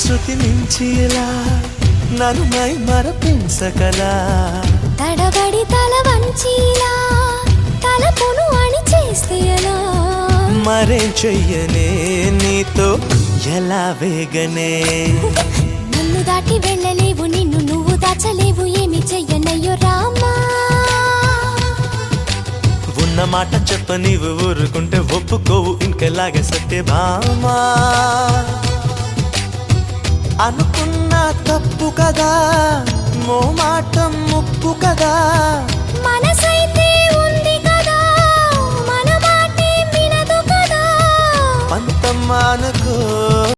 శృతి మించి ఎలా నన్ను మై మరపించగలా తడబడి తల వంచిలా తలపును అని చేస్తే ఎలా మరేం చెయ్యనే నీతో ఎలా వేగనే నన్ను దాటి వెళ్ళలేవు నిన్ను నువ్వు దాచలేవు ఏమి చెయ్యనయ్యో రామా ఉన్న మాట చెప్ప నీవు ఊరుకుంటే ఒప్పుకోవు ఇంకెలాగే సత్యభామా అనుకున్నా తప్పు కదా మో మాట ముప్పు కదా మనస